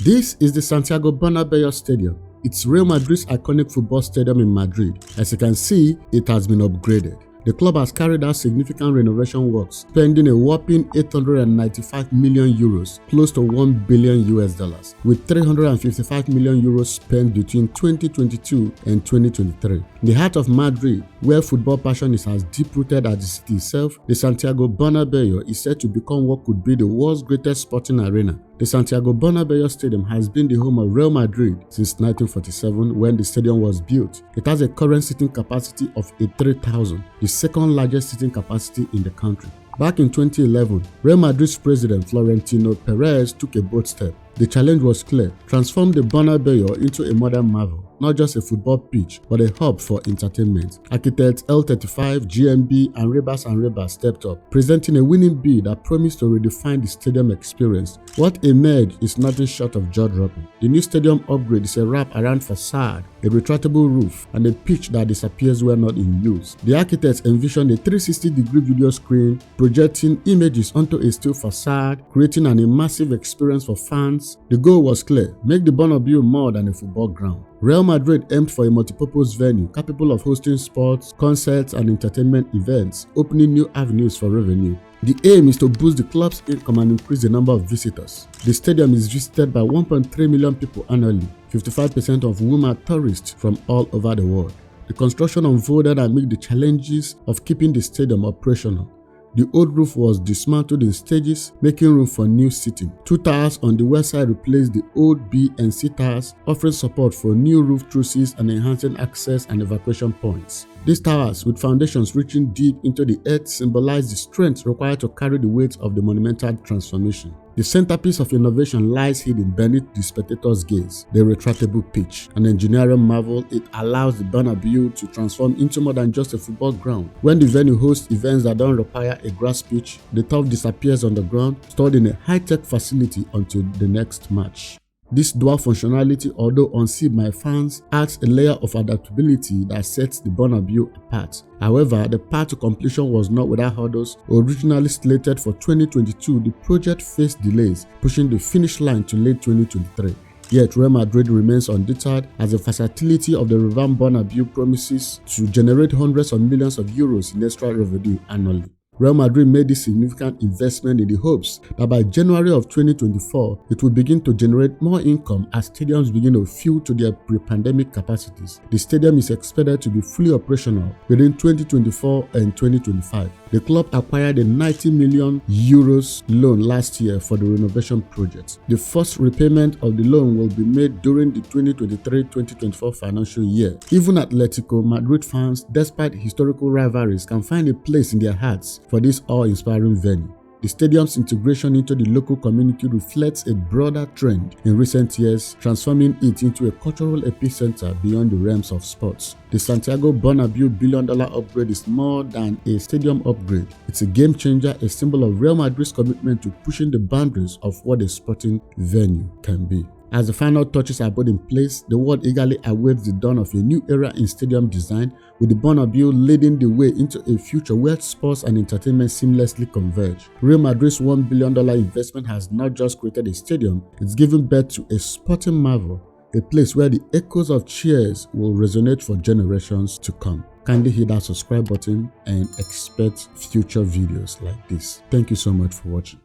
This is the Santiago Bernabeu Stadium. It's Real Madrid's iconic football stadium in Madrid. As you can see, it has been upgraded. The club has carried out significant renovation works, spending a whopping 895 million euros, close to $1 billion US, with 355 million euros spent between 2022 and 2023. In the heart of Madrid, where football passion is as deep-rooted as the city itself, the Santiago Bernabeu is set to become what could be the world's greatest sporting arena. The Santiago Bernabeu Stadium has been the home of Real Madrid since 1947 when the stadium was built. It has a current seating capacity of 83,000, the second largest seating capacity in the country. Back in 2011, Real Madrid's president Florentino Perez took a bold step. The challenge was clear: transform the Bernabeu into a modern marvel, not just a football pitch, but a hub for entertainment. Architects L35, GMB, and Rebus stepped up, presenting a winning bid that promised to redefine the stadium experience. What emerged is nothing short of jaw-dropping. The new stadium upgrade is a wrap-around facade, a retractable roof, and a pitch that disappears when not in use. The architects envisioned a 360-degree video screen, projecting images onto a steel facade, creating an immersive experience for fans. The goal was clear: make the Bernabeu more than a football ground. Real Madrid aimed for a multipurpose venue capable of hosting sports, concerts, and entertainment events, opening new avenues for revenue. The aim is to boost the club's income and increase the number of visitors. The stadium is visited by 1.3 million people annually, 55% of whom are tourists from all over the world. The construction unfolded amid the challenges of keeping the stadium operational. The old roof was dismantled in stages, making room for new seating. Two towers on the west side replaced the old B and C towers, offering support for new roof trusses and enhancing access and evacuation points. These towers, with foundations reaching deep into the earth, symbolize the strength required to carry the weight of the monumental transformation. The centerpiece of innovation lies hidden beneath the spectator's gaze: the retractable pitch. An engineering marvel, it allows the Bernabeu to transform into more than just a football ground. When the venue hosts events that don't require a grass pitch, the turf disappears on the ground, stored in a high-tech facility until the next match. This dual functionality, although unseen by fans, adds a layer of adaptability that sets the Bernabeu apart. However, the path to completion was not without hurdles. Originally slated for 2022, the project faced delays, pushing the finish line to late 2023. Yet Real Madrid remains undeterred, as the versatility of the revamped Bernabeu promises to generate hundreds of millions of euros in extra revenue annually. Real Madrid made this significant investment in the hopes that by January of 2024, it will begin to generate more income as stadiums begin to fill to their pre-pandemic capacities. The stadium is expected to be fully operational within 2024 and 2025. The club acquired a 90 million euros loan last year for the renovation project. The first repayment of the loan will be made during the 2023-2024 financial year. Even Atletico Madrid fans, despite historical rivalries, can find a place in their hearts for this awe-inspiring venue. The stadium's integration into the local community reflects a broader trend in recent years, transforming it into a cultural epicenter beyond the realms of sports. The Santiago Bernabeu billion-dollar upgrade is more than a stadium upgrade. It's a game changer, a symbol of Real Madrid's commitment to pushing the boundaries of what a sporting venue can be. As the final touches are put in place, the world eagerly awaits the dawn of a new era in stadium design, with the Bernabeu leading the way into a future where sports and entertainment seamlessly converge. Real Madrid's $1 billion investment has not just created a stadium, it's given birth to a sporting marvel, a place where the echoes of cheers will resonate for generations to come. Kindly hit that subscribe button and expect future videos like this. Thank you so much for watching.